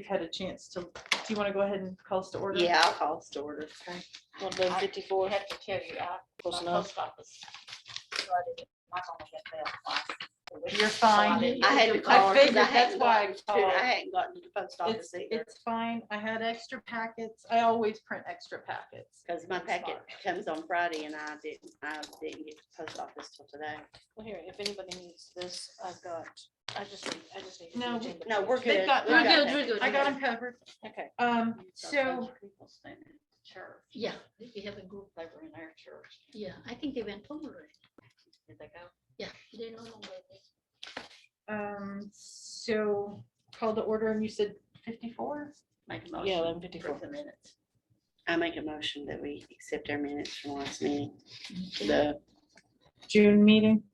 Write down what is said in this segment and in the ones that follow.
you've had a chance to, do you want to go ahead and call us to order? Yeah, I'll call us to order. Okay. Well, the 54. I have to tell you, Close my enough. post office. Started, not gonna get that twice. You're fine. didn't I get had your to call her 'cause figured that's hadn't why I gotten to- called. I hadn't gotten to the post office It's, either, it's fine. I had extra packets. I always print extra packets. because my packet comes on Friday and I didn't get to the post office till today. Well, here, if anybody needs this, I've got, I just need. No, the agenda No, we're page. good. They've got- We we're got good, that. we're good. I got them covered. Okay. So, People standing in church. Yeah, We have a group over in our church. yeah, I think they went home already. Did they go? Yeah, they're no longer there. so call to order and you said 54? Make a motion. Yeah, for 11:54. the minutes. I make a motion that we accept our minutes from last meeting. The, June meeting?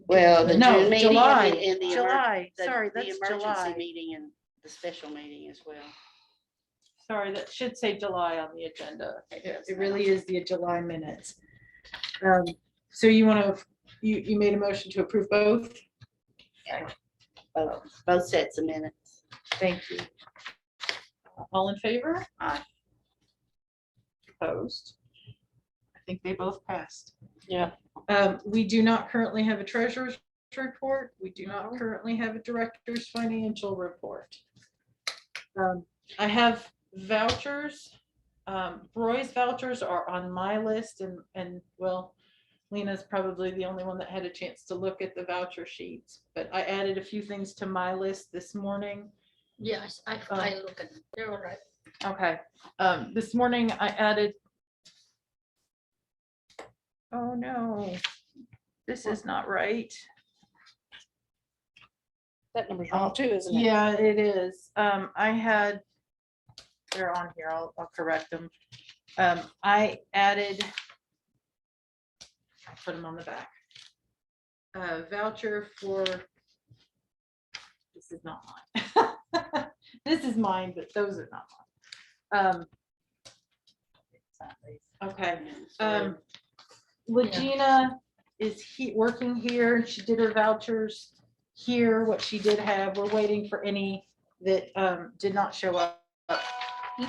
well, the No, June meeting July, and the July. the- Sorry, the that's emergency July. meeting and the special meeting as well. Sorry, that should say July on the agenda. It It does it now. really is the July minutes. So you want to, you made a motion to approve both? Both sets of minutes. Thank you. All in favor? Aye. Opposed? I think they both passed. Yeah. We do not currently have a treasurer's report. We do not currently have a director's financial report. I have vouchers. Roy's vouchers are on my list and well, Lena's probably the only one that had a chance to look at the voucher sheets, but I added a few things to my list this morning. Yes, I look at them. They're all right. Okay, this morning I added. Oh, no, this is not right. That number's wrong too, isn't it? Yeah, it is. I had, they're on here, I'll correct them. I added, I'll put them on the back. Voucher for, this is not mine. This is mine, but those are not mine. Okay, Legina is working here. She did her vouchers here, what she did have. We're waiting for any that did not show up.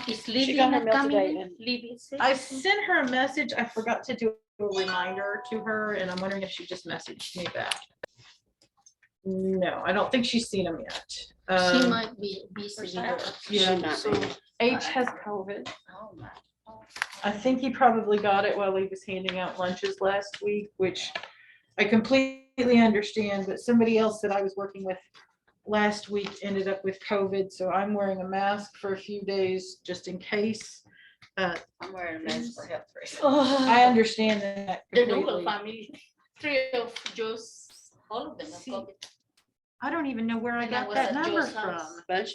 Is She Libby got her not mail coming today in? and- Libby is sick? I sent her a message. I forgot to do a reminder to her, and I'm wondering if she just messaged me back. No, I don't think she's seen them yet. She might be busy. Sure. Yeah, She might so be. H has COVID. Oh, my. I think he probably got it while he was handing out lunches last week, which I completely understand, but somebody else that I was working with last week ended up with COVID, so I'm wearing a mask for a few days just in case. I'm wearing a mask for health reasons. I understand that The Noble completely. family, 3 of Joe's, all of them have See, COVID. I don't even know where I And I got was that at number Joe's house. from.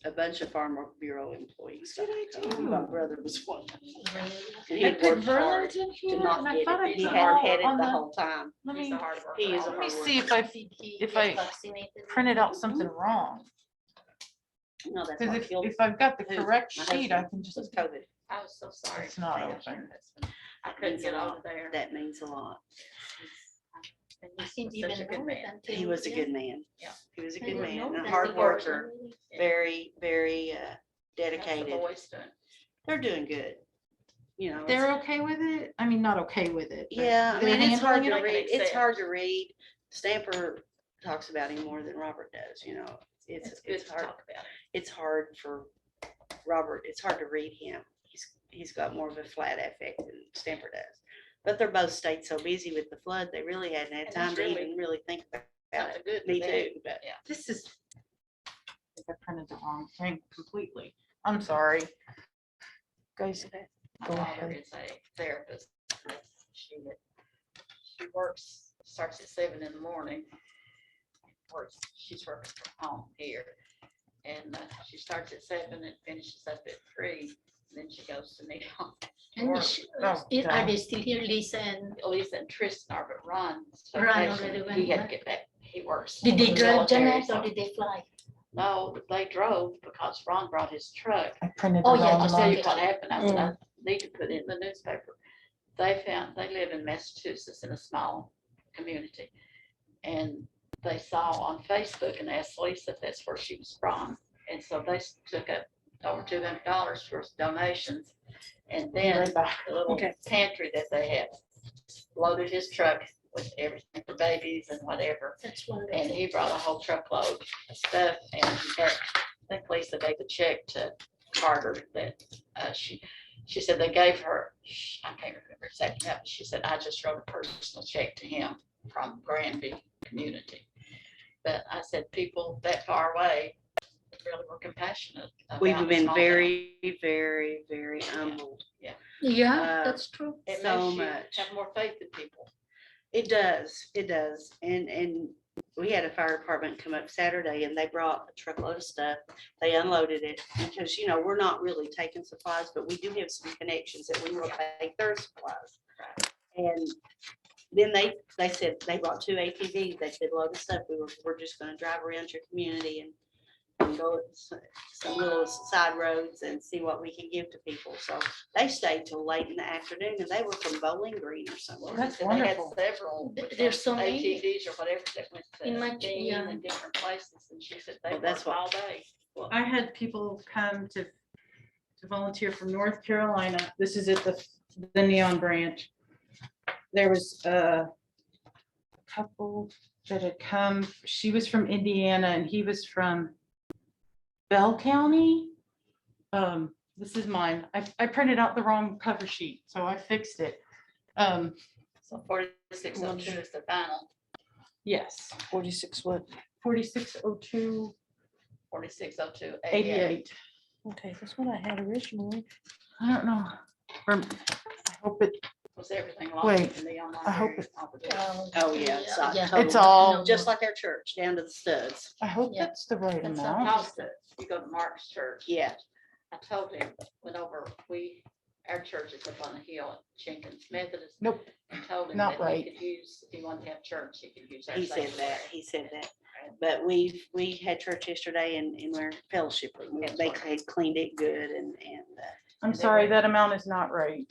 A bunch of Farmer Bureau employees. What did I do? My brother was one. And I he put worked hard Verlin in to here, not and I get thought I it. He put had all had it on the the, whole time. let He's me, a hard worker. He is a let me hard see worker. if I printed out something wrong. No, that's Because not killed. if I've got the Who? correct My sheet, I husband can was just, COVID. I was so sorry. It's not Thank you, open. husband. I couldn't get over there. That means a lot. And He he seemed was such even a good know it man. until. He was a good man. Yeah. He was a I good didn't know man, a that hard he was worker, really- very How's dedicated. the boys doing? They're doing good. You know. they're okay with it? I mean, not okay with it. but Yeah, I they're mean, it's hard handling to it. read. It's accept. hard to read. Stamper talks about him more than Robert does, you know. It's good It's to hard. talk about it. It's hard for Robert. It's hard to read him. He's got more of a flat affect than Stamper does. But they're both stayed so busy with the flood, they really hadn't had And time it's to really even really think about Something it. good. for Me them. too, but Yeah. This is, I think I printed the wrong thing completely. I'm sorry. Guys, My Go daughter ahead. is a therapist. She works, starts at 7 in the morning. She's working from home here. And she starts at 7 and finishes up at 3. And then she goes to meet home. And Work. Oh, are they still here, Lisa and, Lisa and Tristan are, but Ron. so Ron vacation, already went He had to back. get back. He works. did they for the drive military, Janet so- or did they fly? No, they drove because Ron brought his truck. I printed the Oh, yeah, wrong I'll tell you month. what happened. I said, I need to put it in the newspaper. They live in Massachusetts in a small community. And they saw on Facebook and asked Lisa if that's where she was from. And so they took up over $200 for donations. And then the little Okay. pantry that they had loaded his truck with everything for babies and whatever. That's wonderful. And he brought a whole truckload of stuff, and I think Lisa gave a check to Carter that she said they gave her, I can't remember exactly how, but she said, I just wrote a personal check to him from Granby community. But I said, people that far away really were compassionate. We've about been small very, very, very humbled. Yeah, Uh, that's true. It so makes you much. have more faith in people. It does. And we had a fire department come up Saturday and they brought a truckload of stuff. They unloaded it because, you know, we're not really taking supplies, but we do have some connections that we will take their supplies. Right. And then they said, they brought 2 ATVs. They said, load of stuff. We're just gonna drive around your community and go some little side roads and see what we can give to people. So they stayed till late in the afternoon and they were from Bowling Green or somewhere. That's And they had wonderful. several. There's so many. ATVs or whatever that went In my- to Dean yeah. and different places, and she said they Well, that's worked what- all day. I had people come to volunteer from North Carolina. This is at the Neon Branch. There was a couple that had come. She was from Indiana and he was from Bell County. This is mine. I printed out the wrong cover sheet, so I fixed it. So 4602 is the final, Yes, 46 what? 4602 4602 88. Okay, that's what I had originally. I don't know. I hope it, Was everything Wait, locked in the online? I hope area? Oh, yeah. It's not Yeah. total. it's all, Just like our church, down to the studs. I hope Yeah. that's the right That's amount. House that you go to Mark's church. Yeah. I told him, went over, our church is up on a hill at Jenkins Methodist. Nope, And told him not that right. he could use, if he wanted to have church, he could use our He said sanctuary. that, he said that. But we had church yesterday and we're fellowshipping. That's They right. had cleaned it good and I'm they sorry, were- that amount is not right.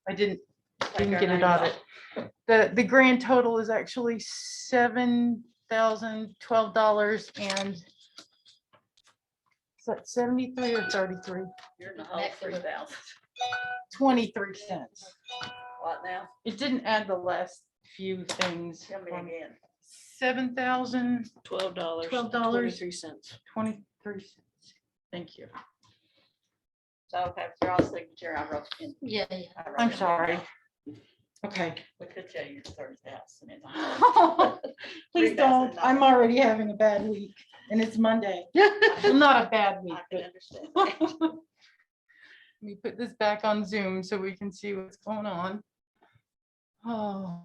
I didn't Take our get it names on off. it. The grand total is actually $7,012 and is that 73 or 33? You're in the hole, 3,000. 23 cents. What now? It didn't add the last few things. Tell me again. $7,000, $12. $12. 23 cents. 23 cents. Thank you. So, okay, for all signature, I wrote in. Yeah. I wrote I'm it sorry. down. Okay. We could tell you 30,000 in the hole. Please don't. I'm already having a bad week and it's Monday. Well, not a bad week, I can but understand. let me put this back on Zoom so we can see what's going on. Oh,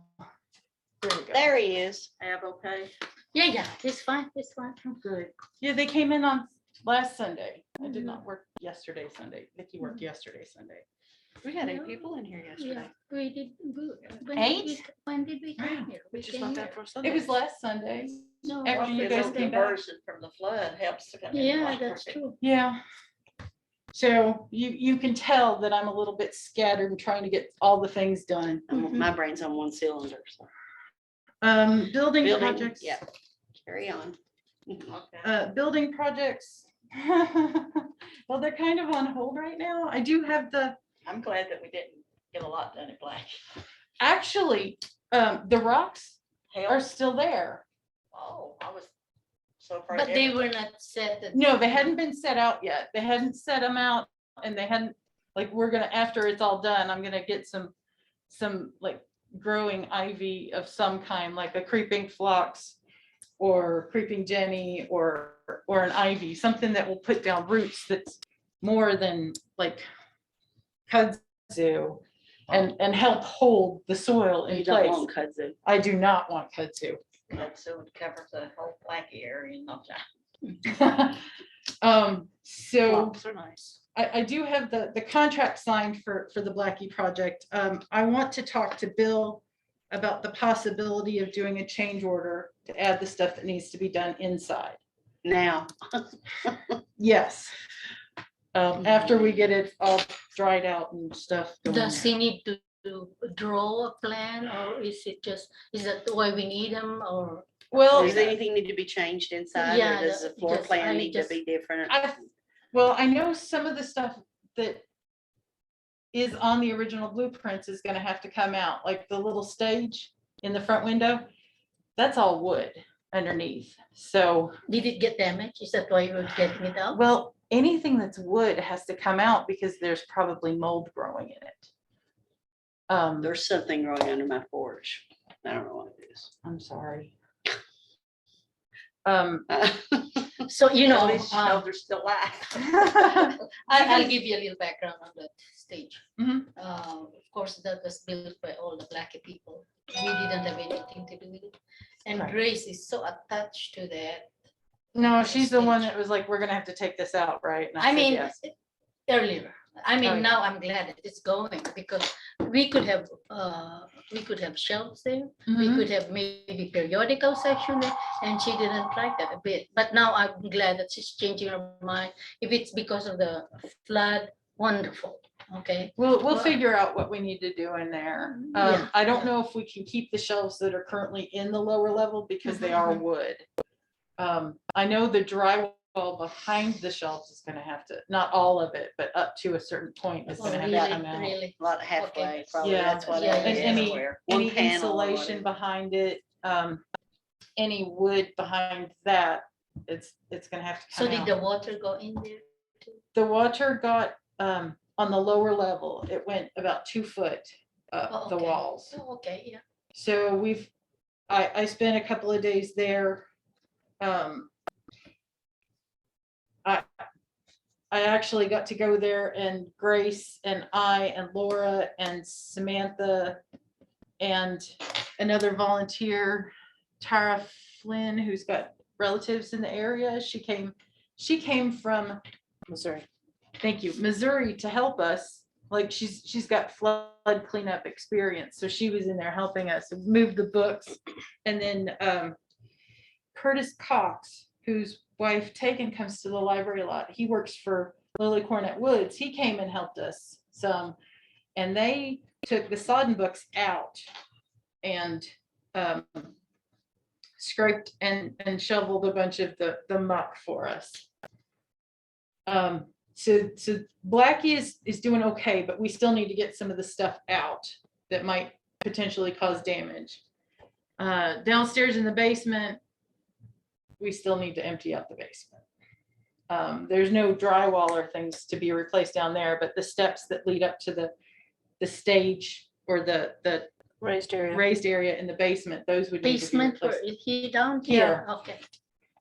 there we go. there he is. Have okay? Yeah, it's fine, it's fine. Oh, good. Yeah, they came in on last Sunday. I did not work yesterday, Sunday. Vicky worked yesterday, Sunday. We had 8 people in here Yeah, yesterday. we did, when Eight? did we, when did we come here? We Just came like here. that for Sunday. It was last Sunday. No, After Hopefully you a guys little came back. conversion from the flood helps to come in. yeah, like that's that. true. Yeah. So you can tell that I'm a little bit scattered and trying to get all the things done. My brain's on one cylinder. So. Building Building, projects. yeah. Carry on. Okay. Building projects. Well, they're kind of on hold right now. I do have I'm glad that we didn't get a lot done at Black. actually, the rocks are Hell, still there. oh, I was so afraid. But they were not set. No, they hadn't been set out yet. They hadn't set them out and they hadn't, like, we're gonna, after it's all done, I'm gonna get some like growing ivy of some kind, like a creeping phlox or creeping jenny or an ivy, something that will put down roots that's more than like kudzu and help hold the soil in You don't place. want kudzu. I do not want kudzu. So it would cover the whole Blackie area in no time. So Blocks are nice. I do have the contract signed for the Blackie project. I want to talk to Bill about the possibility of doing a change order to add the stuff that needs to be done inside. Now, Yes. After we get it all dried out and stuff. going Does there. he need to draw a plan or is it just, is that why we need them or? Well, Does anything need to be changed inside, Yeah, or does the floor just- plan I need to just- be different? I know some of the stuff that is on the original blueprints is gonna have to come out, like the little stage in the front window. That's all wood underneath. So, Did it get damaged? Is that why you were getting it out? well, anything that's wood has to come out because there's probably mold growing in it. There's something growing under my porch. I don't know what it is. I'm sorry. So, you know, At least they're still alive. I'll give you a little background on the stage. Mhm. Of course, that was built by all the Blackie people. We didn't have anything to do with it. And Right. Grace is so attached to that. No, she's the one that was like, we're gonna have to take this out, right? And I said mean, yes. earlier. I Oh, mean, yeah. now I'm glad that it's going because we could have shelves there. We Mhm. could have maybe periodical section there, and she didn't like that a bit. But now I'm glad that she's changing her mind. If it's because of the flood, wonderful, okay? We'll Well- figure out what we need to do in there. Yeah, I don't yeah. know if we can keep the shelves that are currently in the lower level because they are Mhm. wood. I know the drywall behind the shelves is gonna have to, not all of it, but up to a certain point is Oh, gonna have really, to come out. really? About halfway, probably. Yeah. That's what Yeah, it yeah, is yeah. And everywhere. One Any panel or insulation whatever. behind it, any wood behind that, it's gonna have to So come did the out. water go in there? The water got, on the lower level, it went about 2 foot up Oh, the okay. walls. Oh, okay, yeah. So I spent a couple of days there. I actually got to go there and Grace and I and Laura and Samantha and another volunteer, Tara Flynn, who's got relatives in the area. She came from Missouri. Thank you, Missouri, to help us. Like she's got flood cleanup experience. So she was in there helping us move the books. And then Curtis Cox, whose wife Tegan comes to the library a lot. He works for Lily Cornett Woods. He came and helped us some. And they took the sodden books out and scraped and shoveled a bunch of the muck for us. So Blackie is doing okay, but we still need to get some of the stuff out that might potentially cause damage. Downstairs in the basement, we still need to empty out the basement. There's no drywall or things to be replaced down there, but the steps that lead up to the stage or the Raised area. raised area in the basement, those would need to be Basement for replaced. here down Here. here, okay.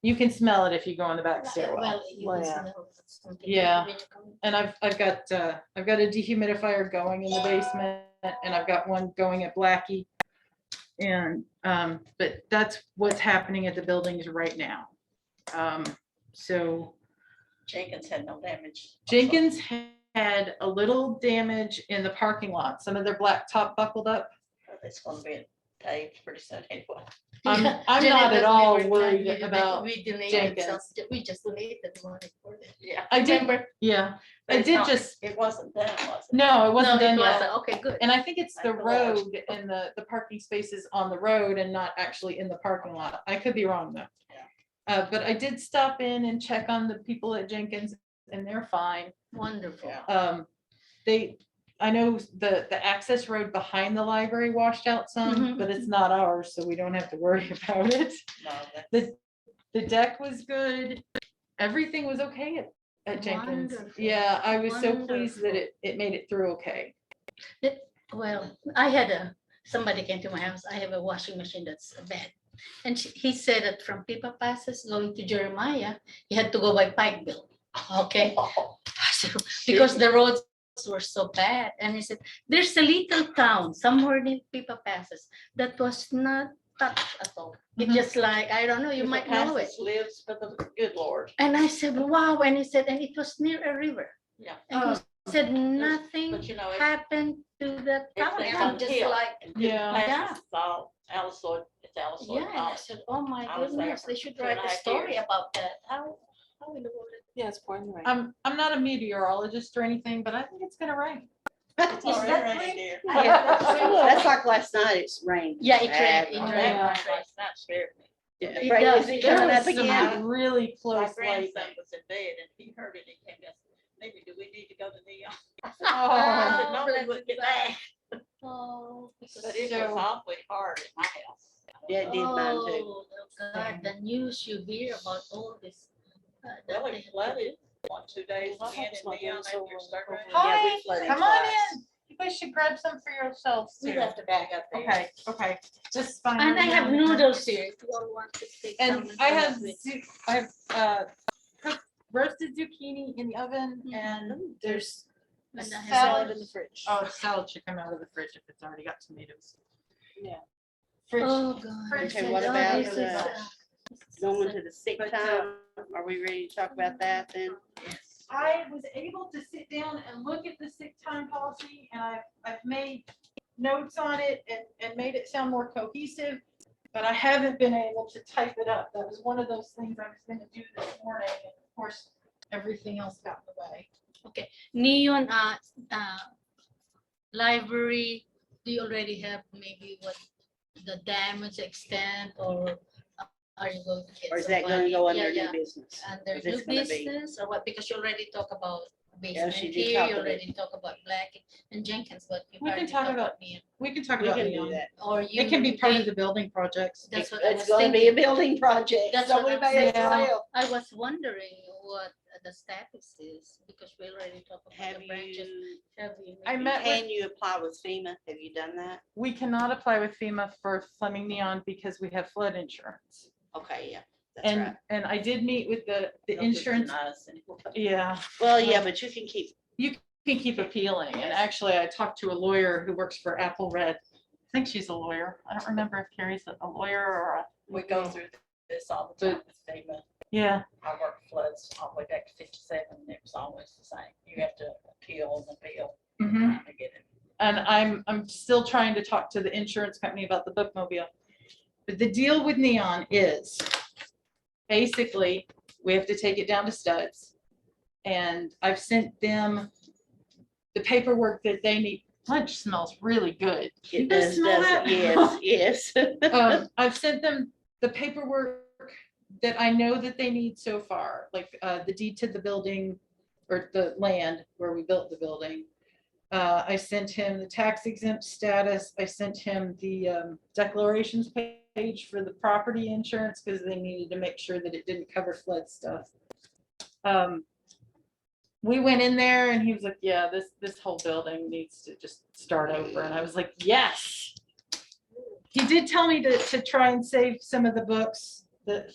You can smell it if you go on the back stairwell. Well, you Well, can yeah. smell something Yeah. when you come. And I've got a dehumidifier going in the basement, and I've got one going at Blackie. And but that's what's happening at the buildings right now. So Jenkins had no damage. Jenkins had a little damage in the parking lot. Some of their black top buckled up. It's gonna be paved pretty soon anyway. I'm Yeah, not Jeanette, at all we were worried glad we about We donated Jenkins. some, we just donated money for it. Yeah. I did, Remember? yeah, But I it's did not- just, It wasn't done, was it? no, it No, wasn't it done yet. wasn't. Okay, good. And I think it's the Thank the Lord. road and the parking spaces on the road and not actually in the parking lot. I could be wrong though. But I did stop in and check on the people at Jenkins and they're fine. Wonderful. Yeah. I know the access road behind the library washed out some, Mhm. but it's not ours, so we don't have to worry about it. No, that's. The deck was good. Everything was okay at Jenkins. Wonderful. Yeah, I was so pleased that Wonderful. it made it through okay. Well, I had somebody came to my house. I have a washing machine that's bad. And he said that from Pipa Passes going to Jeremiah, he had to go by Pikeville. Okay. So, because the roads were so bad. And he said, there's a little town somewhere near Pipa Passes that was not touched at all. It's Mhm. just like, I don't know, you might know it. Lives for the good Lord. And I said, wow. And he said, and it was near a river. Yeah. And he said, nothing But you know, happened to the town. everything's And I'm on just hill. like, Yeah. Yeah. It's all Alice Lloyd, it's Alice Lloyd. yeah, and I said, oh my I was there goodness, for they should 2.5 write a story years. about that. How in the world? Yeah, it's pouring the rain. I'm not a meteorologist or anything, but I think it's gonna rain. It's Is already that raining, right? dear. That's like last night, it's rained. Yeah, it bad. rained, it Oh, rained. that Yeah. last night scared me. Yeah. It Right, does, is it it There coming does. up was some again? really My close lightning. grandson was in bed and he heard it. He came in. Maybe do we need to go to Neon? I said, Oh. I said, no, we bless wouldn't his get back. Oh, But it was So- awfully hard in my house. Yeah, it did mine too. oh, God, the news you hear about all this. that Well, they it have to flooded do. 2 days Well, again that's in my Neon grandson after it started was- raining. Yeah, we Hi, flooded come on twice. in. You guys should grab some for yourselves We too. have to back up there. Okay, okay. Just fine. And I have Leon. noodles here, if you all want to take some. And I have, with. cooked roasted zucchini in the oven and there's And I have salad. in the fridge. Oh, salad should come out of the fridge if it's already got tomatoes. Yeah. Fridge. Oh, God. Fridge Okay, said, what "Oh, about, this is, Going to the sick But, time, are we ready to talk about that then? I was able to sit down and look at the sick time policy and I've made notes on it and made it sound more cohesive, but I haven't been able to type it up. That was one of those things I was gonna do this morning, and of course, everything else got in the way. Neon, library, do you already have maybe what the damage extent, or are you going to get? Or is that gonna somebody- go Yeah, under yeah. new business? Under Is this new gonna be- business, or what, because you already talk about basement she did here, talk you a bit. already talk about Black and Jenkins, but you We can hardly talk talk about- about Neon. We can talk We about can it do on, that. Or you. it can be part of they- the building projects. That's what I It's was gonna be a thinking. building project. That's So what we I'm may as saying. well. I was wondering what the status is, because we already talked about Have the branches. you, Have you? I maybe- met with- can you apply with FEMA? Have you done that? We cannot apply with FEMA for Fleming Neon because we have flood insurance. Okay, yeah, that's right. And I did meet with the They'll just insurance, deny us anymore. yeah. Well, yeah, but you can keep, You can keep appealing. And actually, I talked to a lawyer who works for Apple Red. I think she's a lawyer. I don't remember if Carrie's a lawyer or a, We go through this all the time with FEMA. yeah. I worked floods all the way back to 57, and it was always the same. You have to appeal and appeal Mhm. to get it. And I'm still trying to talk to the insurance company about the bookmobile. But the deal with Neon is basically, we have to take it down to studs. And I've sent them the paperwork that they need. Lunch smells really good. You it guys does, smell that? yes, yes. I've sent them the paperwork that I know that they need so far, like the deed to the building or the land where we built the building. I sent him the tax exempt status. I sent him the declarations page for the property insurance because they needed to make sure that it didn't cover flood stuff. We went in there and he was like, yeah, this whole building needs to just start over. And I was like, yes. He did tell me to try and save some of the books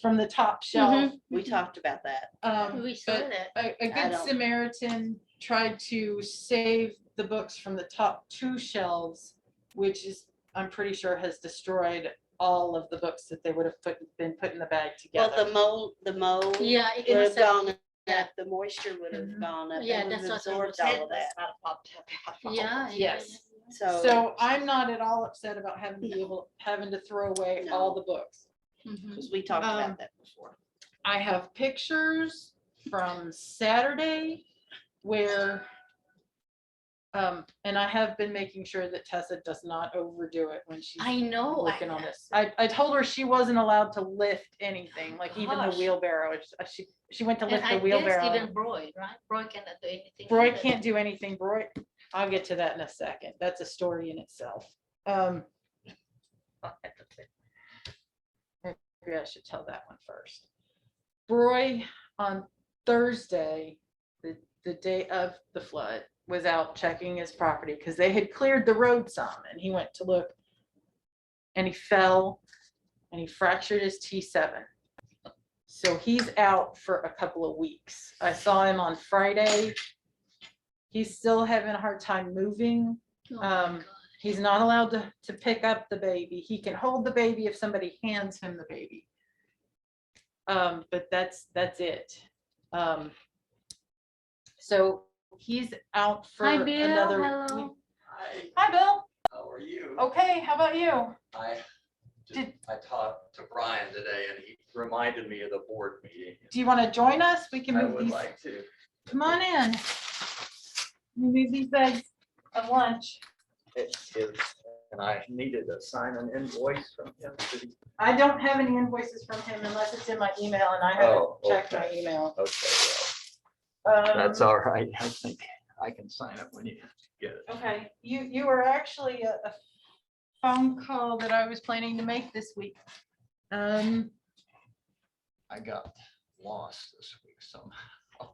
from the top shelf. We talked about that. We saw But that. a good don't- Samaritan tried to save the books from the top 2 shelves, which is, I'm pretty sure has destroyed all of the books that they would have been put in the bag Well, together. the mold Yeah, it would have must have, gone yeah. up, the moisture would have Mhm. gone up. Yeah, It would have that's what I was absorbed all of that. That's not a pop top out. yeah. Yes. So, So I'm not at all upset about having to throw away all the books. Mhm. because we talked about that before. I have pictures from Saturday where, and I have been making sure that Tessa does not overdo it when she's I know. working on this. I told her she wasn't allowed to lift anything, like even the Gosh. wheelbarrow. She went to And lift I the guess wheelbarrow. even Broy, right? Broy cannot do anything. Broy either. can't do anything. Broy, I'll get to that in a second. That's a story in itself. Maybe I should tell that one first. Broy on Thursday, the day of the flood, was out checking his property because they had cleared the road some, and he went to look and he fell and he fractured his T7. So he's out for a couple of weeks. I saw him on Friday. He's still having a hard time moving. Oh my Um, God. He's not allowed to pick up the baby. He can hold the baby if somebody hands him the baby. But that's it. So he's out for Hi, Bill. another Hello. week. Hi, Hi, Bill. how are you? Okay, how about you? I Did- I talked to Brian today and he reminded me of the board meeting. Do you want to join us? We can I move would these. like to. Come on in. Let me move these bags of lunch. It is And I needed to sign an invoice from him. Did he- I don't have any invoices from him unless it's in my email, and I haven't Oh, checked my okay. email. Okay, that's Um, all right. I think I can sign it when you get it. Okay, you were actually a phone call that I was planning to make this week. I got lost this week somehow.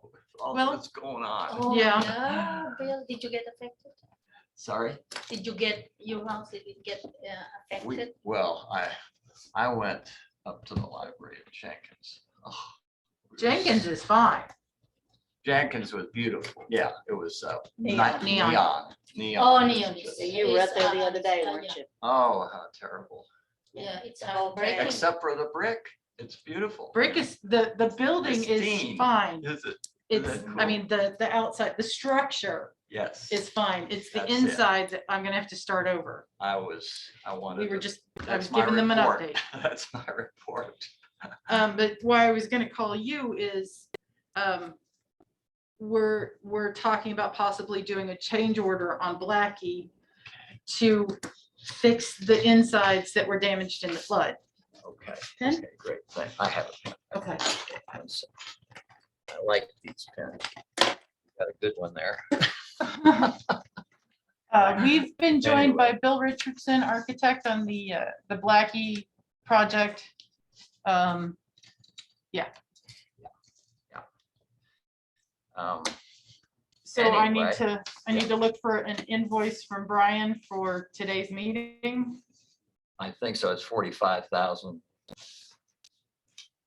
with all Well- what's going on. Oh, Yeah. no, Bill, did you get affected? Sorry. Did you get, your house, did it get affected? Well, I went up to the library at Jenkins. Oh, Jenkins is fine. Jenkins was beautiful. Yeah, it was Neon. neon. Oh, neon. You were up there the other day, Yeah. weren't you? Oh, how terrible. Yeah, it's whole thing. heartbreaking. Except for the brick. It's beautiful. Brick is, the building is Pristine. fine. Is it? It's, that I cool? mean, the outside, the structure Yes. is fine. It's the That's it. inside that I'm gonna have to start over. I wanted. We were to- just, I that's was my giving them an report. update. That's my report. But why I was gonna call you is, we're talking about possibly doing a change order on Blackie to fix the insides that were damaged in the flood. Okay. Pen? Okay, great. I have a pen. Okay. Pens. I like these pens. Got a good one there. We've been joined by Anyway. Bill Richardson, architect on the Blackie project. So I need Anyway, to look for an invoice from Brian for today's meeting. I think so. It's 45,000.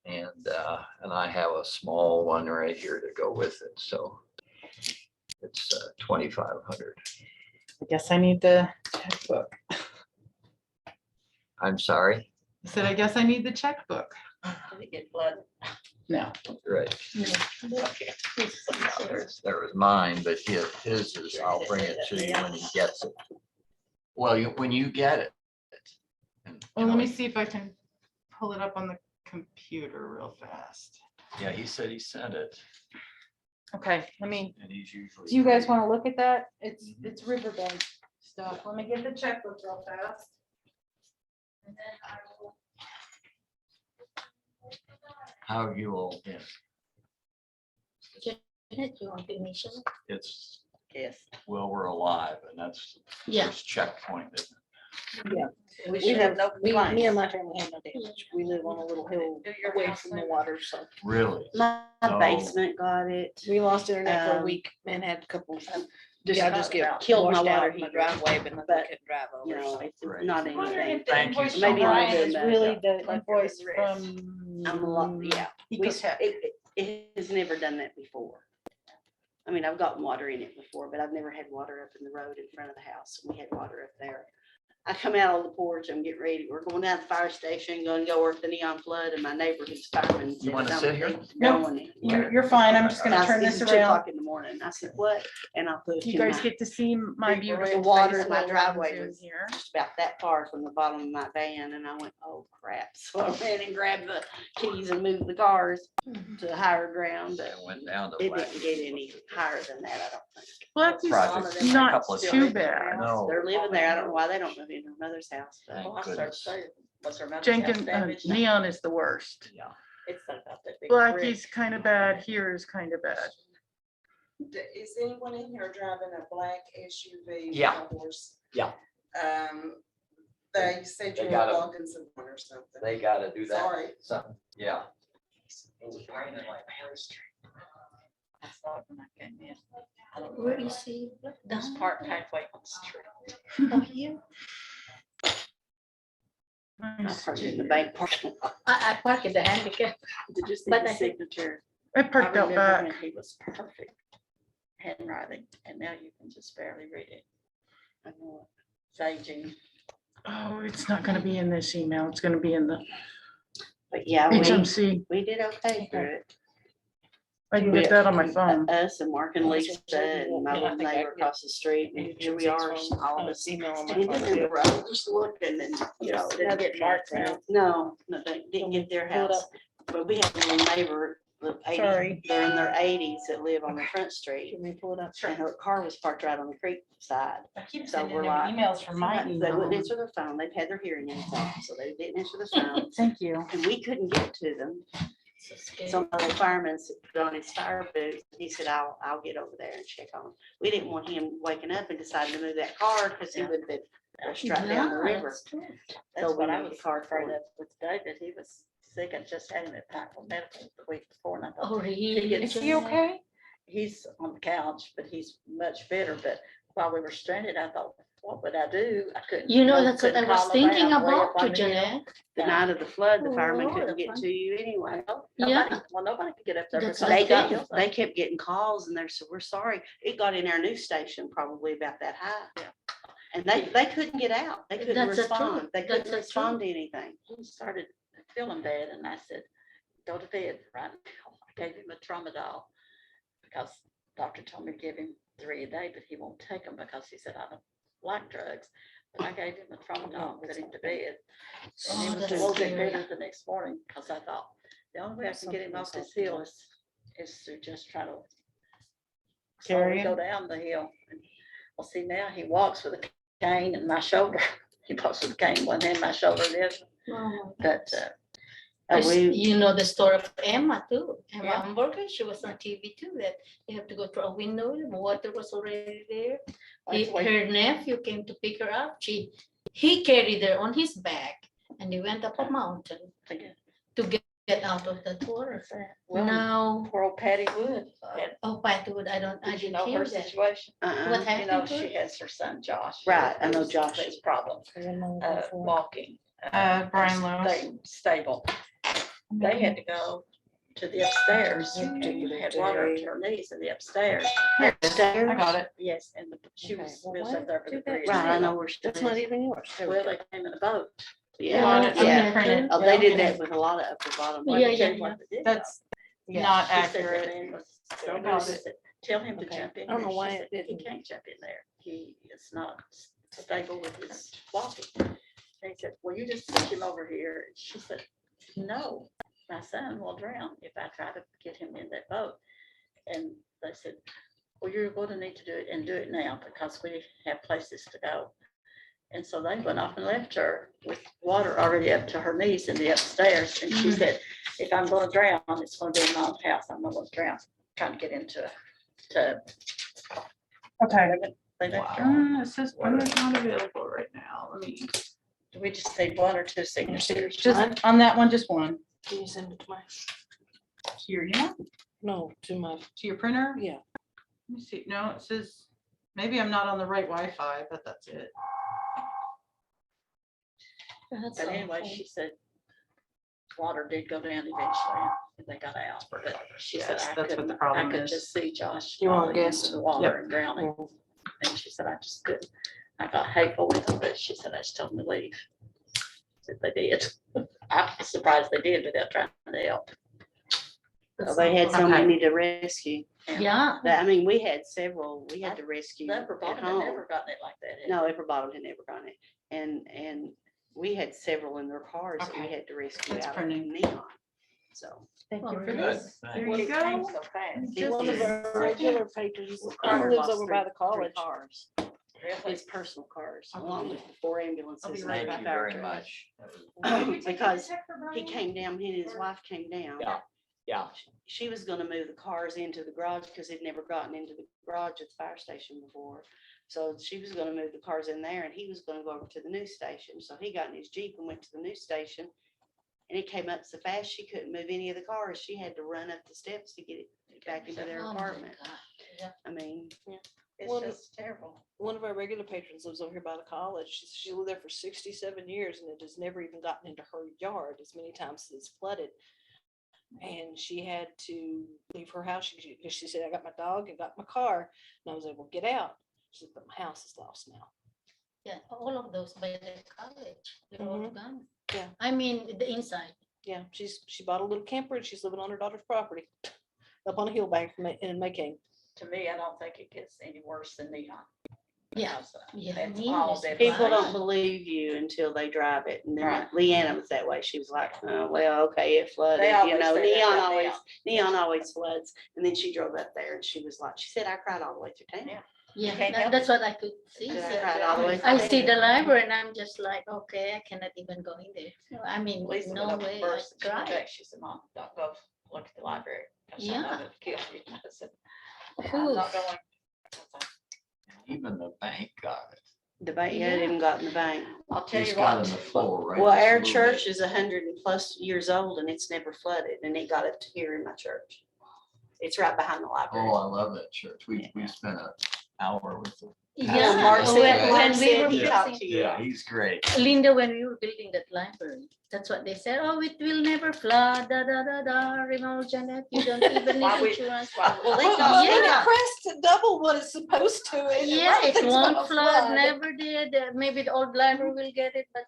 And I have a small one right here to go with it. So it's 2,500. I guess I need the checkbook. I'm sorry. I said, I guess I need the checkbook. Did it get flooded? No. Right. Okay. There was mine, but his is, I'll bring it to you when he gets it. Well, when you get it. And, you Well, let know, me see if I can pull it up on the computer real fast. Yeah, he said he sent it Okay, let me, and he's usually. do you guys want to look at that? Mhm. It's Riverbank stuff. Let me get the checkbook real fast. And then I will. How have you all been? Janet, you want to initial? It's, Yes. well, we're alive and that's the Yeah. first checkpoint. Isn't it? We have no Me complaints. and my family have no damage. We live on a little hill away from the water, so Really? My Oh. basement got it. we lost internet for a Um, week and had a couple. Yeah, just get killed my washed water out in my heater. driveway, but But, couldn't drive over. You know, so. it's Right. not I wonder anything. if the Thank you invoice so from much. Brian is Maybe really Yeah. the Like invoice the rest. from. I'm a lot, yeah. We- Ecotech. It has never done that before. I mean, I've gotten water in it before, but I've never had water up in the road in front of the house. We had water up there. I come out on the porch, I'm getting ready, we're going down to the fire station, going to go work the neon flood, and my neighbor who's fireman. said, wanna "Don't sit here? think Nope. going in." You're fine. I'm just And gonna I turn said, this "It's 2 around. o'clock in the morning." I said, "What?" And I put You guys my- get to see my The beautiful water face in my while we're driveway on was Zoom here. just about that far from the bottom of my van, and I went, "Oh crap." So I ran and grabbed the keys and moved the cars to higher ground, but It went down to. it Blackie. didn't get any higher than that, I don't think. Project. Blackie's not Couple of too times. bad. No. They're living there, I don't know why they don't live in their mother's house, but Thank Well, I started goodness. saying, was her mother's house Jenkins, damaged? Neon is the worst. Yeah. It's not about that big brick. Blackie's kind of bad. Here is kind of bad. Is anyone in here driving a black SUV? with Yeah. a horse? Yeah. They said They you were gotta- walking someone or something. They gotta do that. Sorry. Something, yeah. I saw it when I came in. I don't know Where where it is was. he? It was Down? parked halfway on the street. Oh, here? I parked in the bank parking lot. I park at the handicap. Did you see But the I- signature? I I parked out remember when back. he was perfect handwriting, and now you can just barely read it. I know It's aging. Oh, it's not gonna be in this email. It's gonna be in the it. But yeah, HMC. we did okay through it. I can get that on my phone. Us and Mark and That's Lisa what I'm saying. and my Yeah, I little think I neighbor can across the street, and here we are, all of us. Email on my Standing phone, in the too. road, just looking and, you know. Now get Mark's now. No, they didn't get their Pull it house, but we had a little neighbor Sorry. they're in their 80s that live on the front street. Can we pull it up? And her car was parked right on the creek side. I keep So sending we're them like- emails from my They wouldn't email. answer their phone. They've had their hearing aids off, so they didn't answer the phone. Thank you. And we couldn't get to them. So scary. So my fireman put on his fire boots. He said, I'll get over there and check on him. We didn't want him waking up and deciding to move that car because he would have been rushed right down the Yeah, river. that's true. That's So we what I moved was the car afraid for him. of with David. He was sick. I just had him at Pikeville Medical the week before, and I thought, Oh, really? Is Is he okay? he's on the couch, but he's much better. But while we were stranded, I thought, what would I do? I couldn't. You know, I that's what I couldn't was call thinking nobody. I'm way about up on you, the hill. Jeanette. The Yeah. night of the flood, the Oh, fireman Lord, couldn't get fun. to you anyway. Well, Yeah. nobody could get up there. That's because what They I got, think. they kept getting calls and they're, so we're sorry. It got in our news station probably about that high. Yeah. And they couldn't get out. They couldn't That's the respond. truth. They That's couldn't the respond to anything. He started feeling bad, and I said, go to bed right now. I gave him a tramadol because doctor told me to give him 3 a day, but he won't take them because he said, I don't like drugs. But I gave him a tramadol and put him to bed. And he Oh, was that's a little bit scary. better the next morning because I thought, the only way I can get him off this hill is to just try to Carry slowly go him? down the hill. And, well, see, now he walks with a cane and my shoulder. He walks with a cane, one hand, my shoulder, the other. Oh, But There's- we- You know the story of Emma too. Emma Yeah. Hamburger, she was on TV too, that you have to go through a window, the water was already there. that's why- Her nephew came to pick her up. He carried her on his back and they went up a mountain Again. to get out of that water. Well, Now, poor old Patty Wood. oh, Patwood, I Did you didn't know hear her that. situation? Uh-uh. What You happened know, to she her? has her son Josh. Right, I know who's Josh. His problem, walking. Brian Lewis. Stable. They had to go to the upstairs. Had water up to her knees in the upstairs. I got it. Yes, and she Okay, was, well, was why up there for the do that? bridge. Right, I know where she That's not is. even yours. There we Well, go. they came in a boat. Yeah, Want it? I'm yeah. gonna print it. Oh, they did Okay. that with a lot of upper bottom. Yeah, Let me ones. tell yeah, you what they did, That's though. not She said the accurate. man was so Got good, it. she said, tell him to Okay. jump in. I don't know there." She why said, it He didn't. can't jump in there. He is not stable with his walking. And he said, well, you just push him over here. She said, no, my son will drown if I try to get him in that boat. And they said, well, you're going to need to do it and do it now because we have places to go. And so they went off and left her with water already up to her knees in the upstairs. And she said, if I'm going to drown, it's going to be in my own house. I'm not going to drown, trying to get into a tub. Okay. They left her. It says Brenda's not available right now. Let me, Do we just need 1 or 2 signatures? just on that one, just one. Can you send it to my, To your email, no, to my, to your printer? yeah. Let me see. No, it says, maybe I'm not on the right Wi-Fi, but that's it. That's But anyway, awful. she said water did go down eventually and they got out. But she said, Yes, I that's what the couldn't, I problem could is. just see Josh You want falling into guess? the water and drowning. And she said, I just couldn't. I got hateful with them, but she said, I just told them to leave. Said they did. I was surprised they did without trying to help. Well, they had so Okay. many to rescue. Yeah, I mean, we had several, we had to rescue Never at bought it, home. never gotten it like that. No, upper bottom had never gotten it. And we had several in their cars that we Okay. had to rescue It's out of printing. Neon. So. Thank Well, you for very Good. much. this. There Well, you it came go. so fast. Just One of did. our regular patrons Carter lives lost over by the 3 college. cars. Really? His personal cars, Okay. along with the 4 ambulances. I'll be and right the Thank you fire very truck. much. Because he came down, he and his wife came down. Yeah. Yeah. She was gonna move the cars into the garage because they'd never gotten into the garage at the fire station before. So she was gonna move the cars in there and he was gonna go over to the news station. So he got in his Jeep and went to the news station. And it came up so fast, she couldn't move any of the cars. She had to run up the steps to get it back into their Oh, my apartment. God. I mean, It's Well, just terrible. One of our regular patrons lives over here by the college. She lived there for 67 years and it has never even gotten into her yard as many times as it's flooded. And she had to leave her house because she said, I got my dog and got my car and I was able to get out. She said, but my house is lost now. Yeah, all of those by the college, they're all Mhm. gone. Yeah. I mean, the inside. Yeah, she bought a little camper and she's living on her daughter's property up on a hill bank in Macon. To me, I don't think it gets any worse than Neon. Yeah, because, yeah, that's Neon all is they're People buying. don't believe you until they drive it. And then Right. Leanna was that way. She was like, oh, well, okay, it flooded, They you always know, say that Neon about always, Neon. Neon always floods. And then she drove up there and she was like, she said, I cried all the way through town. Yeah. Yeah, can't help that's what I could see. I She So said cried that all the way I through see town. the library and I'm just like, okay, I cannot even go in there. I mean, Lisa no went up way, first, I she went cried. back, she said, Mom, don't go look at the library. 'cause I know Yeah. it'll kill you." I said, I'm Phew. not going. Even the bank got it. The bank, yeah, it Yeah. even got in the bank. I'll tell Just you got what. in the floor, right? Well, Just a our little church bit. is 100+ years old and it's never flooded and it got up to here in my church. It's right behind the library. Oh, I love that church. We spent an hour with them. Yeah, Mark Yeah. said, when Mark we said were he talked building, to you. Yeah, he's great. Linda, when we were building that library, that's what they said, oh, it will never flood, da, da, da, da, remember, Janet, you don't even Why need we- insurance. why we- Well, they Well, got, when they it got, crests to double what it's supposed to. Yeah, it everything's won't gonna flood, never did. Maybe the old library will get it, but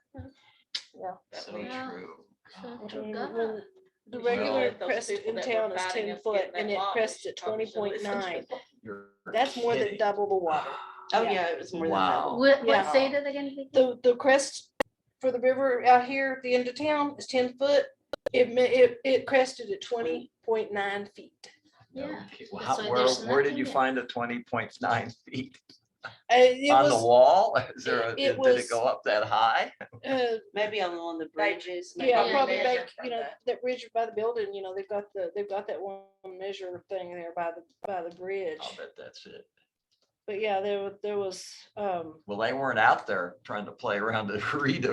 So Yeah. true. so to When God. the Well- regular Those crest people in that were town is fighting 10 us foot getting that and it lot, we crests should at probably should listen to 20.9. them. You're That's more than kidding. double the water. oh Yeah. yeah, it was more than Wow. double. What, Yeah. say that again? Vicky? The crest for the river out here at the end of town is 10 foot. It crested at 20.9 feet. Yeah. Okay. That's why Where there's did you nothing find the 20.9 feet? It On the was, wall? Is there, it did was- it go up that high? Maybe on one of the bridges. maybe yeah, on the probably measure bridge. back, from you know, that. that bridge by the building, you know, they've got that one measure thing there by the bridge. I'll bet that's it. But yeah, there was, Well, they weren't out there trying to play around to read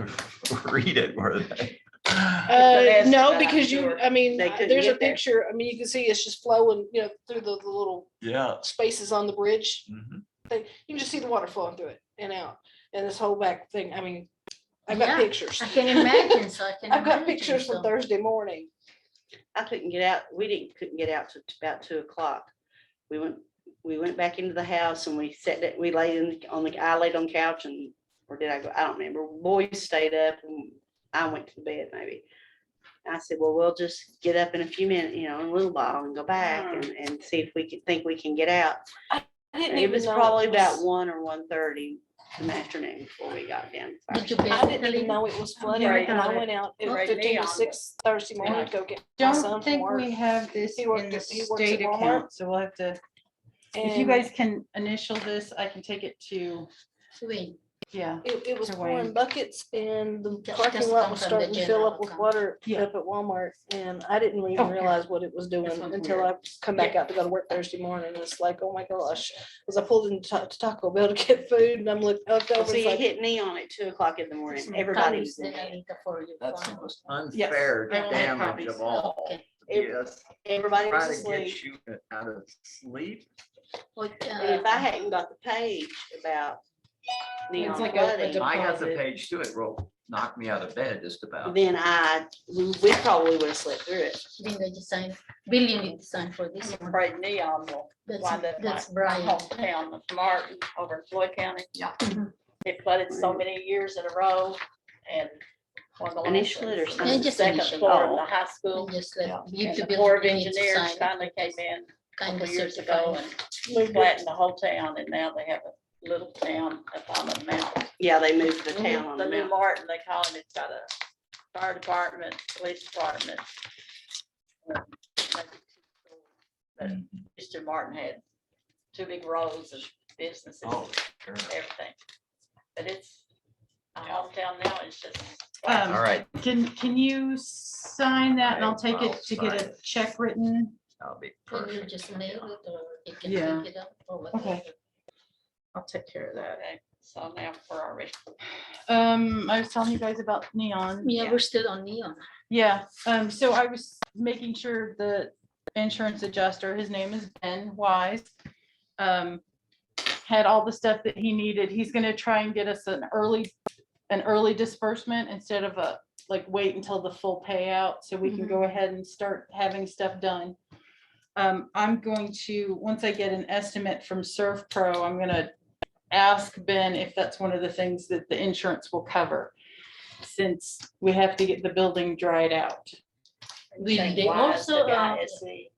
it, were they? estimate, no, I'm because you, sure I mean, they couldn't there's a get there. picture, I mean, you can see it's just flowing, you know, through the little Yeah. spaces on the bridge. Mhm. You can just see the water flowing through it and out, and this whole back thing, I mean, I've got Yeah, pictures. I can imagine, so I can. I've got imagine, pictures from so. Thursday morning. I couldn't get out. Couldn't get out till about 2 o'clock. We went back into the house and we we laid I laid on the couch and, or did I go? I don't remember. Boys stayed up and I went to bed maybe. I said, well, we'll just get up in a few minutes, you know, in a little while and go back and see if we we can get out. I didn't And it even was know probably was- about 1 or 1:30 in the afternoon before we got down. to fire Did you station. I didn't basically? even know it was flooding, Right. and I went out at Right, 15 neon. to 6 Thursday morning to go get my son Don't from think work. we have this He in worked the he works at state Walmart. account, so we'll have to, if you And guys can initial this, I can take it to, Wait, yeah. It was to pouring Wayne. buckets and the Just parking come lot was from the starting to fill general up with account. water Yeah. up at Walmart. And I didn't even Okay. realize what it was doing This one's until weird. I come back out to go to work Thursday morning. And it's like, oh my gosh, as I pulled into Taco Bell to get food and I'm looking up Well, over, see, it's it like, hit neon at 2 o'clock in the morning. Everybody was in then bed. Anita for you. That's the fine. most unfair I will make damage copies. of all. Okay. Yes. Everybody was Trying to asleep. get you out of sleep. What, And if I hadn't got the page about neon like a flooding, I got the Deposit. page to it, knocked me out of bed just about. then we probably would have slept through it. Linda just signed, Bill, you need to sign for this I'm one. afraid neon will That's, wind up that's like my Brian. hometown of Martin over in Floyd County. Yeah. Mhm. It flooded so many years in a row and one of the last Initial it or ones, something? the Just second initial. floor of Oh. the high school. And just let, you And to the Bill, Corps of you need to Engineers sign, finally came in a kind couple of years ago certified. and moved it. flattened the whole town and now they have a little town up on the mountain. Yeah, they moved the town on The the new mountain. Martin, they call it, it's got a fire department, police department. maybe two schools. But Mr. Martin had 2 big rows of businesses Oh, and sure. everything. But it's a hometown now, it's just. Um, All right, Can you sign that and I'll take I'll it to get sign a it. check written? that'll be Can you perfect. just mail it or you can Yeah. pick it up or whatever? Okay. I'll take care of that. Okay, so now where are we? I was telling you guys about neon. Yeah, we're still on neon. Yeah, so I was making sure the insurance adjuster, his name is Ben Wise, had all the stuff that he needed. He's gonna try and get us an early disbursement instead of wait until the full payout, so we can go ahead and start having stuff done. I'm going to, once I get an estimate from Surf Pro, I'm gonna ask Ben if that's one of the things that the insurance will cover, since we have to get the building dried out. Will Saying they why is the also, guy SC?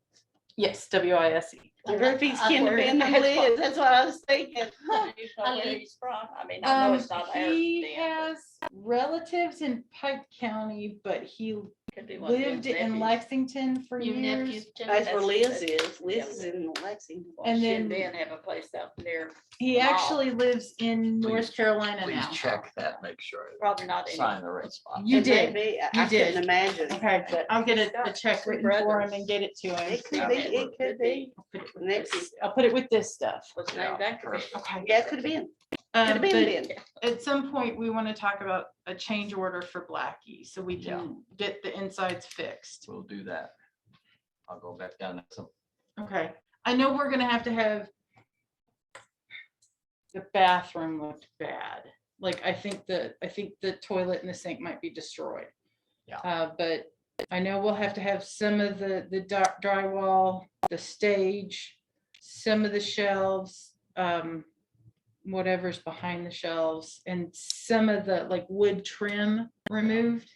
Yes, WISE. I wonder if he's Awkward. kin to Ben and Liz, that's what I was thinking. You know where leave. he's from? I mean, I know it's not ours. He has relatives in Pike County, but he Could be one of lived Ben's in nephews. Lexington for Your years. nephew. That's where Liz That's- is. Liz is in Lexington. Well, And she and then- Ben have a place out there, He Wow. actually lives in North Please- Carolina Please now. check that, make sure. probably not in. Sign the right spot. You It may did. be. You I couldn't did. imagine. Okay, But I'll get He's a got check two written for him brothers. and get it to him. It could be, it could be. I'll put it with Next this- is- I'll put it with this stuff. Was Yeah, named after me. perfect. Okay. Yeah, it could have been. Could Um, have but been Ben. at some point, we want to talk about a change order for Blackie so we can get the insides fixed. We'll do that. I'll go back down to some. Okay, I know we're gonna have to have the bathroom looked bad. Like, I think the toilet and the sink might be destroyed. Yeah. But I know we'll have to have some of the drywall, the stage, some of the shelves, whatever's behind the shelves, and some of the like wood trim removed.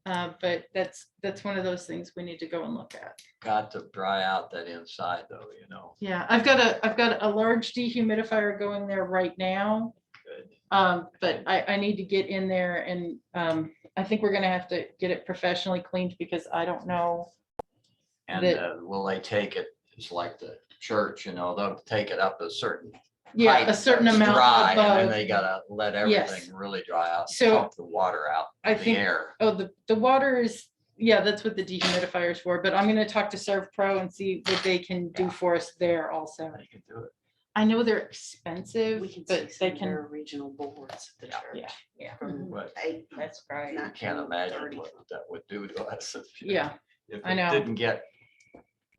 But that's one of those things we need to go and look at. Got to dry out that inside though, you know. Yeah, I've got a large dehumidifier going there right now. Good. But I need to get in there and, I think we're gonna have to get it professionally cleaned because I don't know. And will they take it, it's like the church, you know, they'll take it up a certain Yeah, height a certain that's amount dry, and then above. they gotta let Yes. everything really dry out, and So, pump the water out, I the think- air. Oh, the water is, yeah, that's what the dehumidifier is for, but I'm gonna talk to Serve Pro and see what they can do Yeah. for us there also. They can do it. I know they're expensive, We can see but some they of can, their regional boards at the Yeah. church. Yeah. From But eight, That's great. I can't imagine 1930. what that would do to us if you. yeah. If I it know. didn't get,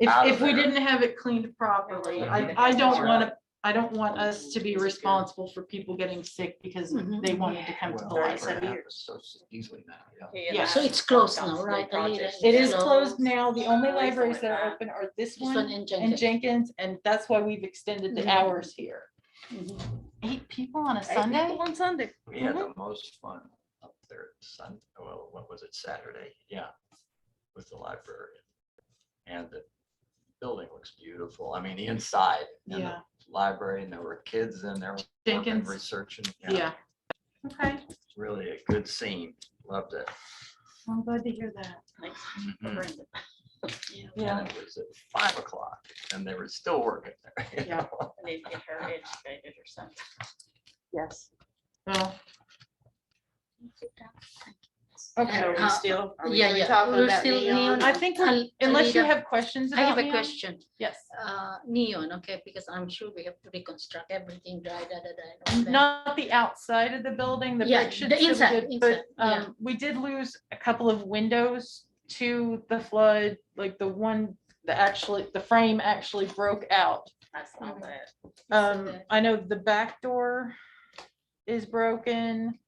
out of If we there. didn't have it cleaned properly, Mhm. I don't want us to be responsible for people getting sick because Mhm. they wanted to come to the well, library. 37 that years. happens so easily now, yeah. He and Yeah. I So it's closed worked on now, school right, Alita? projects It is together. closed now. The only Recently, libraries that are right. open are this This one one in and Jenkins. Jenkins, and that's why we've extended the Mhm. hours here. Mhm. 8 people on a Eight Sunday? people on Sunday. We had the most fun up there well, what was it, Saturday? Yeah, with the library. And the building looks beautiful. I mean, the inside and Yeah, the library, and there were kids in there working, Jenkins. researching. yeah. Okay, It's really a good scene. Loved it. I'm glad to hear that. Thanks Mhm. for bringing it. Yeah, And it was at 5 o'clock and they were still working there. you Yeah. know? I need to get her educated or something. yes. Well, Sit down. Thank you. okay. Are we Uh, still, are we yeah, still yeah, talking we're about still neon? neon. I think, we're- unless you Alita, have questions I about have a neon? question. Yes. Neon, okay, because I'm sure we have to reconstruct everything, dry, and all that. Not the outside of the building, the Yeah, brick should the still be inside, good, but inside, yeah. we did lose a couple of windows to the flood, like the frame actually broke out. I saw Mhm. that. that- I know the back door is broken.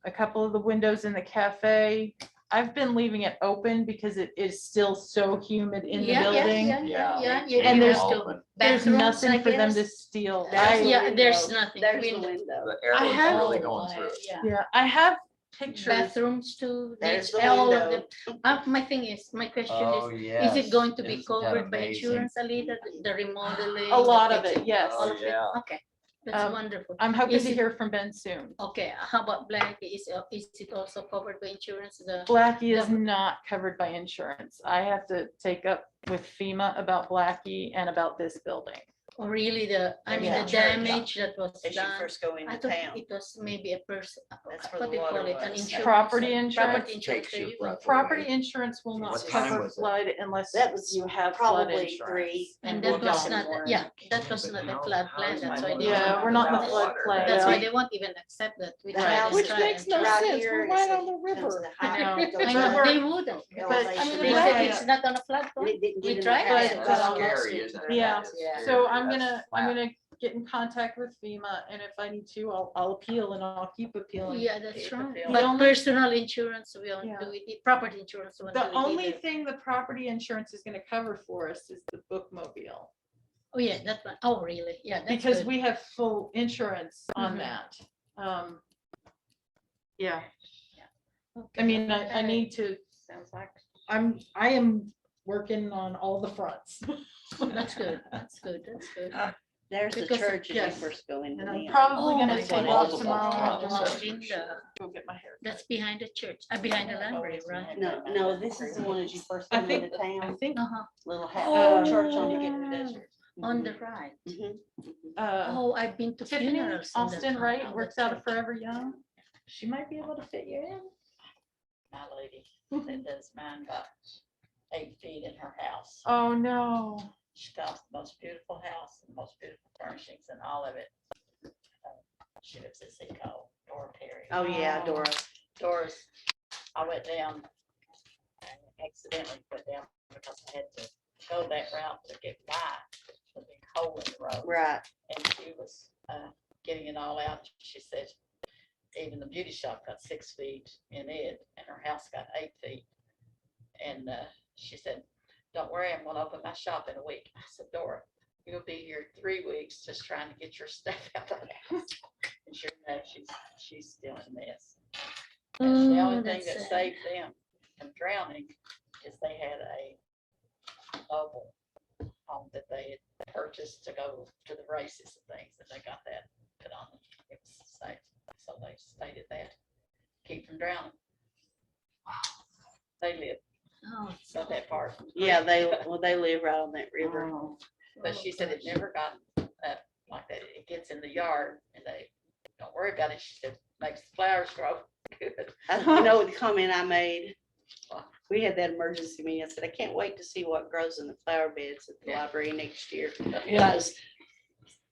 A couple of the windows in the cafe. I've been leaving it open because it is still so humid in the Yeah, yeah, building. yeah, Yeah. yeah. And you there's have to- open. There's bathrooms, nothing I for them to guess. steal. There's the Yeah, there's window. nothing. There's the Window. window. The air I was have- really Oh, going my, through it. yeah. Yeah, I have pictures. Bathrooms too. There's next- the all of window. them. My thing is, my question Oh, is yes. it going to be Isn't that covered by amazing? insurance, Alita, the remodeling? A lot the of it, fixing, yes. all of it? Yeah. Okay, that's Um, wonderful. I'm hoping Is to it- hear from Ben soon. Okay, how about Blackie? Is it also covered by insurance? Blackie is Yeah. not covered by insurance. I have to take up with FEMA about Blackie and about this building. Or really the Yeah. damage that was As you done? first go I into thought town. it was maybe a person, That's where what the do you call water it, an was. insurance? Property insurance Property insurance. Takes your you- breath Property away. insurance will not What time cover was it? flood unless That was you have flood probably insurance. 3. And we'll that was go not, more. yeah, that was not a flood plan, that's why they. Yeah, won't- we're not in the that's- flood plain. That's why Yeah. they won't even accept that. We Right. tried and Which tried makes and no tried. Right sense. here We're is right the- on the comes river. the I high- know. the I know, river they wouldn't. But I elevation. mean, They the said way- it's not on a flood And plain. it didn't We get in tried our it. house. It's That's all scary, isn't it? Yeah. It's Yeah. scary. So I'm That's flat. gonna get in contact with FEMA, and if I need to, I'll appeal and I'll keep appealing. Yeah, that's Keep it right. filled. But The only- personal insurance, we don't Yeah. do it, property insurance. we don't The do it only either. thing the property insurance is gonna cover for us is the bookmobile, Oh, yeah, that one. Oh, really? Yeah, that's because good. we have full insurance on Mhm. that. Yeah, Okay. I mean, I Okay. need to, Sounds like I am working on all the fronts. That's good, that's good, that's good. There's the Because- church as you yes. first go in. And I'm Neon. probably Oh gonna my take goodness. off Multiple tomorrow fronts. afternoon. Linda, Go get my hair. that's behind the church, behind the library, right? No, no, this is the one as you first I come think, into I town, think, Uh-huh. little Oh, church on You the. get your desert. on the right. Mhm. Oh, I've been to Tiffany funerals. in that Austin town. Wright Oh, works that's out of right. Forever Young. She might be able to fit you in. My lady that does mine got 8 feet in her house. Oh, no. She got the most beautiful house and most beautiful furnishings and all of it. She lives at Seacoast, Dora Perry. Oh, yeah, Dora. Doris, I went down, I accidentally went down because I had to go that route to get by the big hole in the road. Right. And she was getting it all out. She said, even the beauty shop got 6 feet in it, and her house got 8 feet. And she said, don't worry, I'm gonna open my shop in a week. I said, Dora, you'll be here 3 weeks just trying to get your stuff out of the house. And sure enough, she's still in this. And the Oh, only thing that's that sad. saved them from drowning is they had a mobile home that they had purchased to go to the races and things, and they got that put on. It was safe, so they stayed at that, keep from drowning. They live Oh, it's not that far from. the Yeah, creek. they live right on that river. Oh. But she said it never got like that. It gets in the yard and they don't worry about it. She said, makes the flowers grow good. You know the comment I made? We had that emergency meeting. I said, I can't wait to see what grows in the flower beds at the Yeah. library next year. Yeah, Because,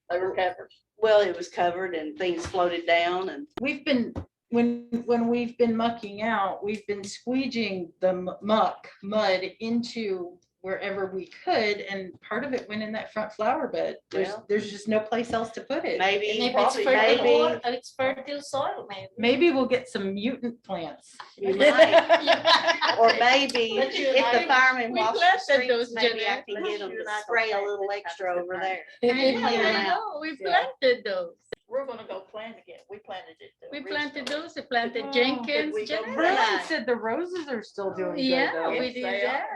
they were covered. well, it was covered and things floated down and We've been, when we've been mucking out, we've been squeegeing the mud into wherever we could, and part of it went in that front flower bed. Well. There's just no place else to put it. maybe, Maybe it's probably, fertile maybe, water, it's fertile soil, maybe. Maybe we'll get some mutant plants. you might. Or maybe But you and if the I- firemen we wash the planted streets, those, maybe I Jeanette. can get them You to and I go spray a plant little this extra kind of over thing. there. Yeah, clean them I out. know, we Yeah. planted those. We're gonna go plant again. We planted it. We planted those, we planted Oh, Jenkins, we go Jeanette. Brian said the roses are still doing good Yeah, though. we Yes, did they that.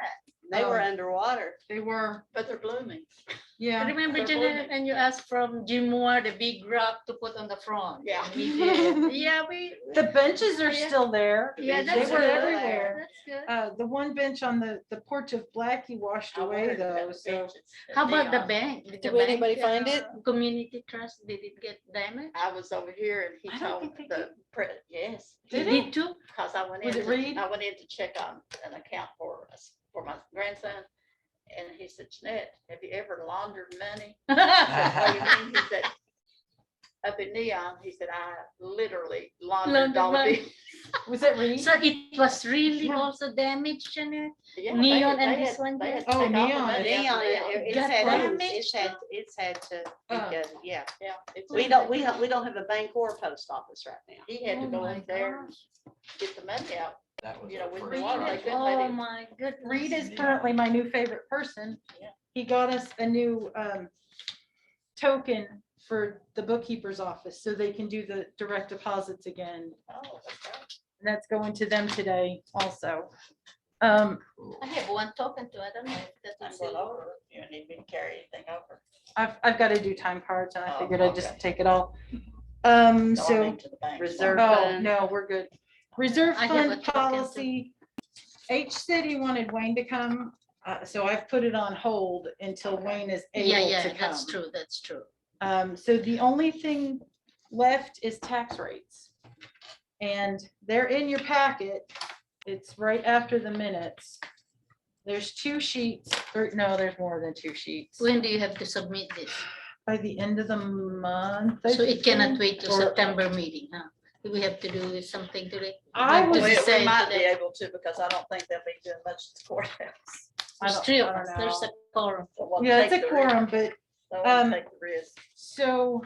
They were Oh. underwater. They were, But they're blooming. yeah. Remember, They're Jeanette, blooming. and you asked from Jim Moore, the big rock to put on the front. Yeah. We did. Yeah, we, The benches are Yeah. still there. yeah, They that's were good. everywhere. That's good. The one bench on the porch of Blackie washed I away wondered about though, the so. benches, How about the neon. bank? Did Did the bank, anybody find it? Community trust, did it get damaged? I was over here and he I don't told think they the, yes, You Did did too? because I went Was in, it Reed? I went in to check on an account for us, for my grandson. And he said, Jeanette, have you ever laundered money? I said, what do you mean? He said, up in Neon, he said, I literally laundered Laundered all of money. it. Was that Reed? So it was really Yeah. also damaged, Jeanette? Yeah, Neon they and had- this one they there? had to Oh, take all the Neon. money out of Neon, Neon. it's Got had, damaged, it's had to, Oh. yeah. Yeah, it's- We don't have a bank or a post office right now. He had to Oh go my in there and gosh. get the money out. That was You know, our with first the Reed water, one. they couldn't let Oh, him. my goodness. Reed is Yeah. currently my new favorite person. Yeah. He got us a new token for the bookkeeper's office, so they can do the direct deposits again. Oh, that's right. And that's going to them today also. Cool. I have one token too, I don't know if that I'm is going silver. over. You don't need me to carry anything over. I've got to do time cards and I Oh, figured I'd just okay. take it all. No, I So, mean to the bank. Reserve oh, fund. no, we're good. Reserve I have a fund token too. policy. H City wanted Wayne to come, so I've put it on hold until Okay. Wayne is Yeah, able yeah, to come. that's true, that's true. So the only thing left is tax rates. And they're in your packet. It's right after the minutes. There's 2 sheets, or no, there's more than 2 sheets. When do you have to submit this? By the end of the month. I So it cannot think, wait to or- September meeting, huh? Do we have to do something today? I Like would to We decide might be today? able to, because I don't think they'll be doing much at the courthouse. I There's don't- 3 of I don't us, there's a know. quorum. Don't wanna Yeah, it's take a the risk. quorum, but Don't wanna um, take the risk. so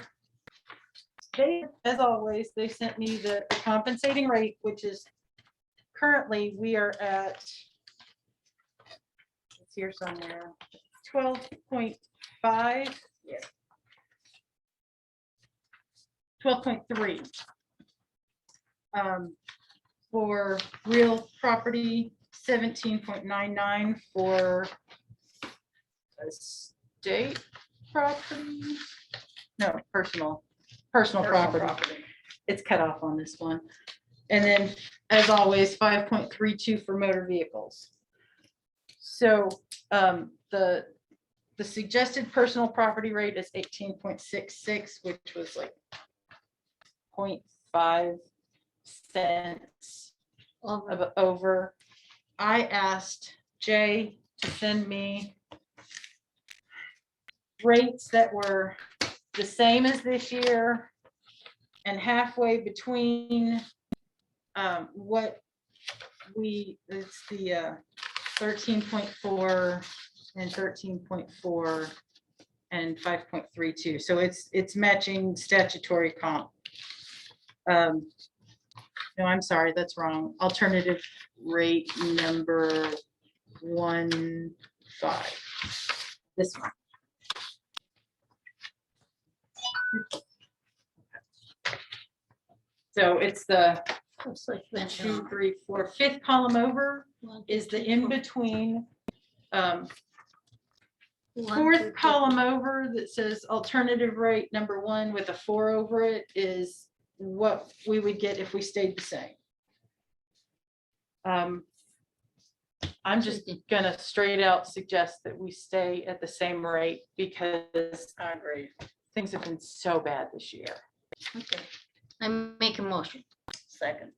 they, as always, they sent me the compensating rate, which is currently we are at, it's here somewhere, 12.5. Yeah. 12.3. For real property 17.99 for a state property. No, personal property. It's cut off on this one. And then, as always, 5.32 for motor vehicles. So the suggested personal property rate is 18.66, which was like 0.5 cents over. I asked Jay to send me rates that were the same as this year and halfway between what it's the 13.4 and 13.4 and 5.32. So it's matching statutory comp. No, I'm sorry, that's wrong. Alternative rate number 1.5. This one. So it's the Looks like went 2, down. 3, 4, 5th column over One, is two, the three, in four. between. One, 4th two, column over that says alternative rate number 1 with a 4 over it is what we would get if we stayed the same. I'm just gonna straight out suggest that we stay at the same rate because I agree. things have been so bad this year. Okay, I make a motion. Second.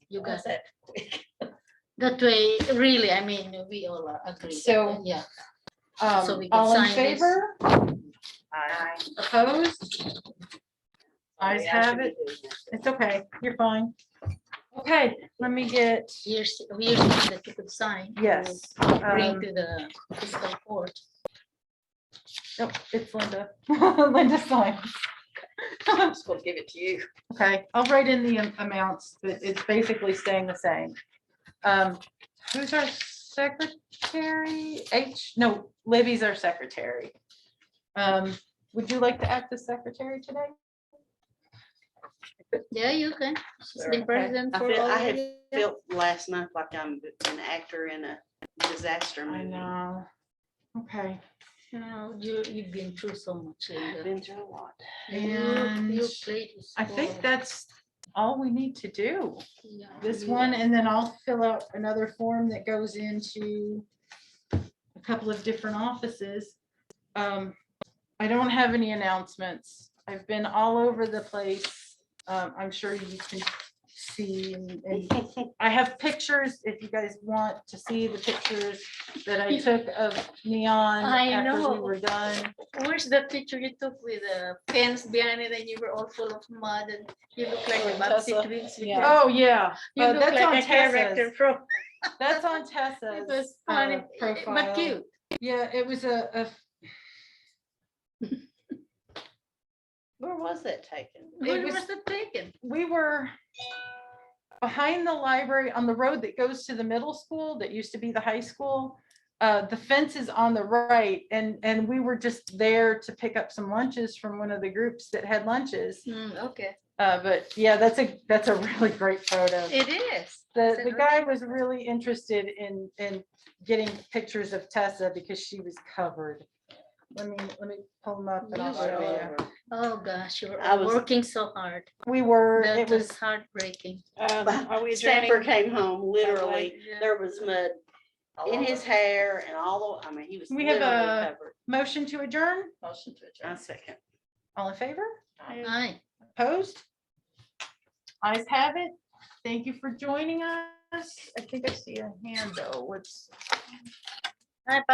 You got That's it. it. That way, really, I mean, we all are agree. that, So, yeah, So we can all in sign this. favor? I. Opposed? Ayes have it. It's okay, you're fine. Okay, let me get, here's one that you could sign. to yes. Bring to the fiscal court. Nope, it's Linda. Linda signed. I'm just gonna give it to you. Okay, I'll write in the amounts, but it's basically staying the same. Who's our secretary? No, Libby's our secretary. Would you like to act as secretary today? Yeah, you can. She's been Okay. present I for feel, all I the had years. felt last month like I'm an actor in a disaster I movie. know. Okay, No, you've been through so much, I've Linda. been through a lot. And You played this I think role. that's all we need to do. Yeah, This you- one, and then I'll fill out another form that goes into a couple of different offices. I don't have any announcements. I've been all over the place. I'm sure you can see, and I have pictures, if you guys want to see the pictures that I took of Neon I after we know. were done. Where's the picture you took with the fence behind it and you were all full of mud and you look like a Babsy Tessa, twins? yeah. Oh, yeah. You look That's on like a character Tessa's. from. That's on It Tessa's was funny, profile. but cute. Yeah, it was a Where was that taken? Where was- was it taken? we were behind the library on the road that goes to the middle school that used to be the high school. The fence is on the right, and we were just there to pick up some lunches from one of the groups that had lunches. Okay, But yeah, that's a really great photo. it is. The guy was really interested in getting pictures of Tessa because she was covered. Let me pull them up and I'll You were show all you. Oh, gosh, you were I was- working so hard. We were, That it was, heartbreaking. Are we Stanford adjourning? came home, literally, Yeah. there was mud in his hair and all, I mean, he was We have literally a- covered. motion to adjourn. Motion to I adjourn. second. All in favor? Hi. Opposed? Ayes have it. Thank you for joining us. I think I see a hand though. What's? Hi,